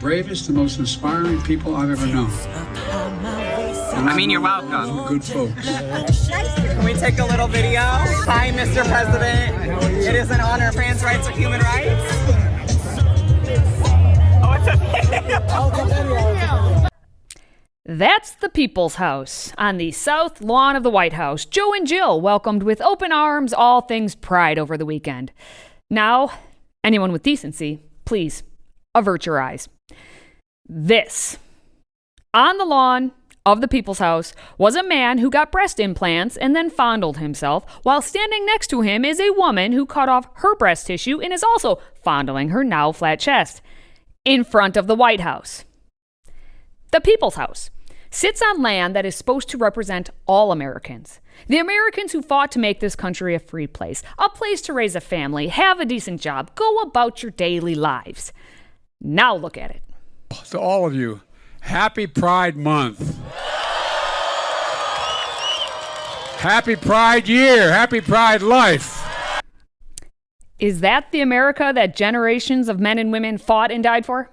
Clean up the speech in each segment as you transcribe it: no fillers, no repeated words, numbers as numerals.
bravest and most inspiring people I've ever known. And you're welcome. Good folks. Can we take a little video? Hi, Mr. President. It is an honor. Trans rights are human rights. Oh, it's a video. That's the People's House on the south lawn of the White House. Joe and Jill welcomed with open arms all things Pride over the weekend. Now, anyone with decency, please avert your eyes. This, on the lawn of the People's House, was a man who got breast implants and then fondled himself, while standing next to him is a woman who cut off her breast tissue and is also fondling her now flat chest in front of the White House. The People's House sits on land that is supposed to represent all Americans. The Americans who fought to make this country a free place, a place to raise a family, have a decent job, go about your daily lives. Now look at it. To all of you, happy Pride Month. Happy Pride Year. Happy Pride Life. Is that the America that generations of men and women fought and died for?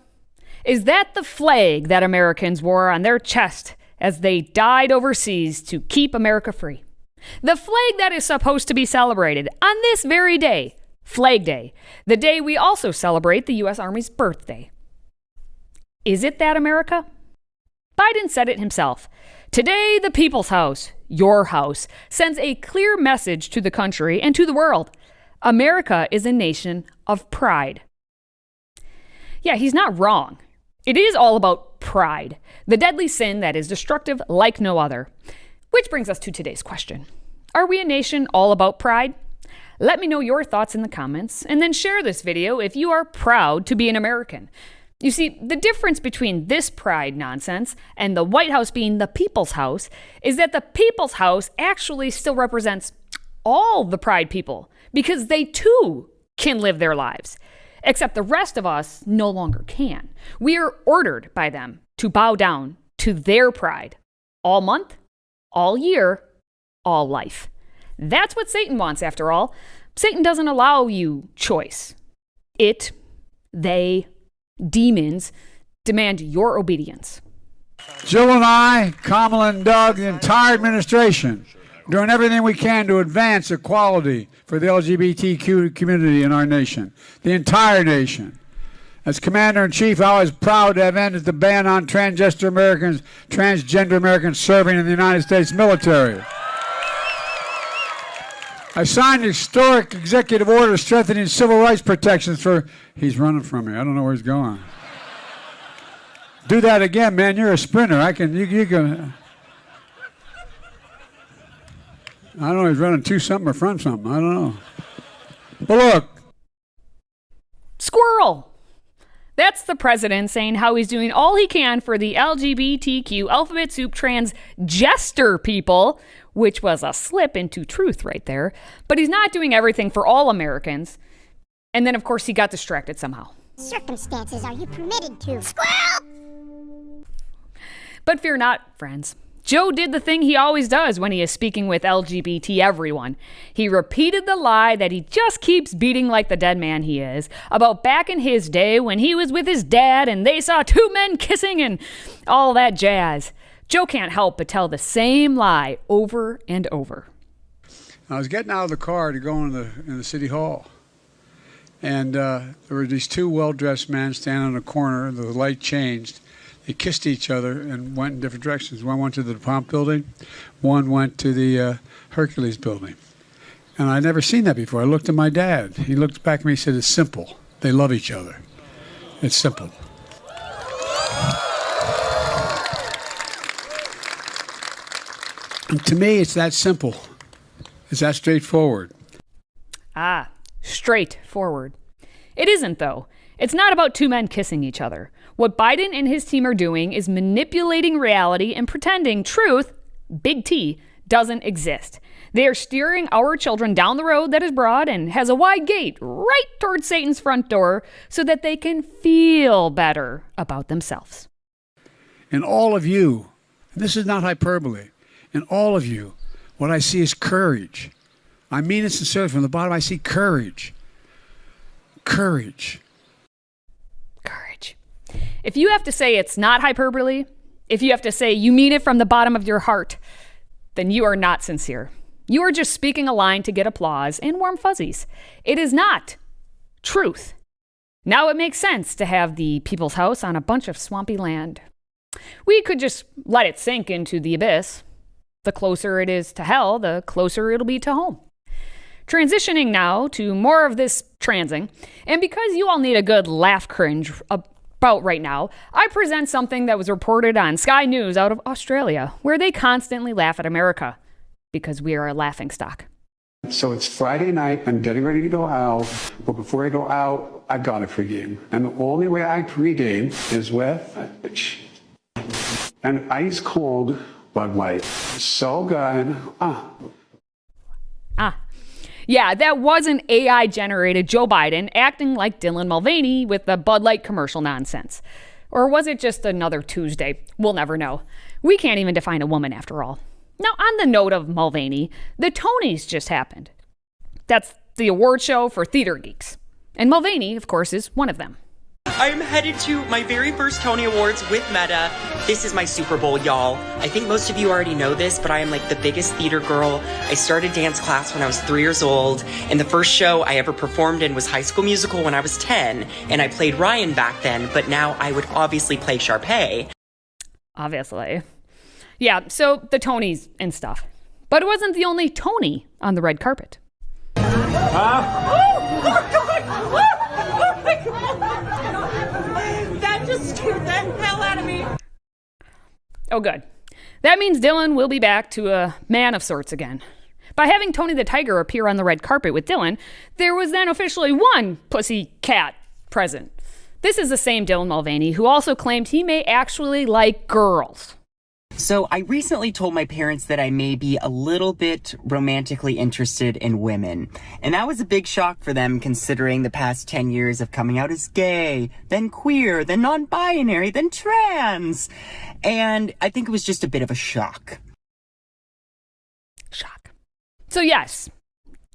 Is that the flag that Americans wore on their chest as they died overseas to keep America free? The flag that is supposed to be celebrated on this very day, Flag Day, the day we also celebrate the U.S. Army's birthday. Is it that America? Biden said it himself. Today, the People's House, your house, sends a clear message to the country and to the world. America is a nation of pride. Yeah, he's not wrong. It is all about pride, the deadly sin that is destructive like no other. Which brings us to today's question. Are we a nation all about pride? Let me know your thoughts in the comments, and then share this video if you are proud to be an American. You see, the difference between this pride nonsense and the White House being the People's House is that the People's House actually still represents all the pride people, because they too can live their lives. Except the rest of us no longer can. We are ordered by them to bow down to their pride all month, all year, all life. That's what Satan wants, after all. Satan doesn't allow you choice. It, they, demons demand your obedience. Jill and I, Kamala and Doug, the entire administration, doing everything we can to advance equality for the LGBTQ community in our nation, the entire nation. As Commander-in-Chief, I was proud to have ended the ban on transgender Americans serving in the United States military. I signed a historic executive order strengthening civil rights protections for... He's running from me. I don't know where he's going. Do that again, man. You're a sprinter. You can... I don't know, he's running to something or from something. I don't know. But look. Squirrel! That's the president saying how he's doing all he can for the LGBTQ alphabet soup trans jester people, which was a slip into truth right there. But he's not doing everything for all Americans. And then, of course, he got distracted somehow. Circumstances are you permitted to? Squirrel! But fear not, friends. Joe did the thing he always does when he is speaking with LGBT everyone. He repeated the lie that he just keeps beating like the dead man he is about back in his day when he was with his dad and they saw two men kissing and all that jazz. Joe can't help but tell the same lie over and over. I was getting out of the car to go in the city hall. And there were these two well-dressed men standing on the corner. The light changed. They kissed each other and went in different directions. One went to the DuPont building. One went to the Hercules building. And I'd never seen that before. I looked at my dad. He looked back at me and said, "It's simple. They love each other. It's simple." And to me, it's that simple. It's that straightforward. Ah, straightforward. It isn't, though. It's not about two men kissing each other. What Biden and his team are doing is manipulating reality and pretending truth, big T, doesn't exist. They are steering our children down the road that is broad and has a wide gate right towards Satan's front door so that they can feel better about themselves. In all of you, and this is not hyperbole, in all of you, what I see is courage. I mean it sincerely. From the bottom, I see courage. Courage. Courage. If you have to say it's not hyperbole, if you have to say you mean it from the bottom of your heart, then you are not sincere. You are just speaking a line to get applause and warm fuzzies. It is not truth. Now it makes sense to have the people's house on a bunch of swampy land. We could just let it sink into the abyss. The closer it is to hell, the closer it'll be to home. Transitioning now to more of this transing, and because you all need a good laugh cringe about right now, I present something that was reported on Sky News out of Australia, where they constantly laugh at America, because we are a laughingstock. So it's Friday night, I'm getting ready to go out, but before I go out, I gotta pregame. And the only way I pregame is with an ice cold Bud Light. So good. Yeah, that was an AI-generated Joe Biden acting like Dylan Mulvaney with the Bud Light commercial nonsense. Or was it just another Tuesday? We'll never know. We can't even define a woman after all. Now, on the note of Mulvaney, the Tonys just happened. That's the award show for theater geeks. And Mulvaney, of course, is one of them. I am headed to my very first Tony Awards with Meta. This is my Super Bowl, y'all. I think most of you already know this, but I am like the biggest theater girl. I started dance class when I was 3 years old, and the first show I ever performed in was High School Musical when I was 10, and I played Ryan back then, but now I would obviously play Sharpay. Obviously. Yeah, so the Tonys and stuff. But it wasn't the only Tony on the red carpet. That just scared the hell out of me. Oh, good. That means Dylan will be back to a man of sorts again. By having Tony the Tiger appear on the red carpet with Dylan, there was then officially one pussy cat present. This is the same Dylan Mulvaney who also claimed he may actually like girls. So I recently told my parents that I may be a little bit romantically interested in women. And that was a big shock for them considering the past 10 years of coming out as gay, then queer, then non-binary, then trans. And I think it was just a bit of a shock. Shock. So yes,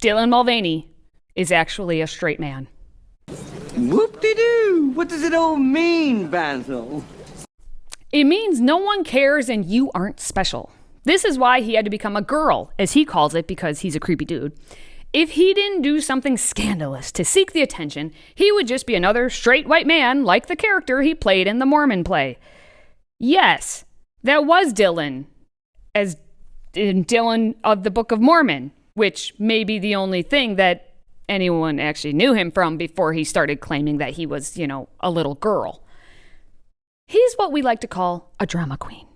Dylan Mulvaney is actually a straight man. Whoop-de-doo! What does it all mean, Basil? It means no one cares and you aren't special. This is why he had to become a girl, as he calls it, because he's a creepy dude. If he didn't do something scandalous to seek the attention, he would just be another straight white man like the character he played in the Mormon play. Yes, that was Dylan, as in Dylan of the Book of Mormon, which may be the only thing that anyone actually knew him from before he started claiming that he was, a little girl. He's what we like to call a drama queen.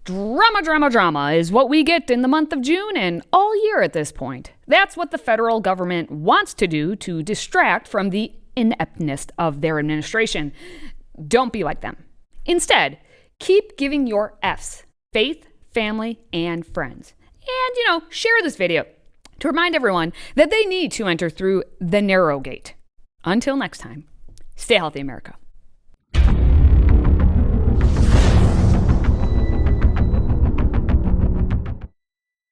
Drama, drama, drama is what we get in the month of June and all year at this point. That's what the federal government wants to do to distract from the ineptness of their administration. Don't be like them. Instead, keep giving your Fs, faith, family, and friends. And, share this video to remind everyone that they need to enter through the narrow gate. Until next time, stay healthy, America.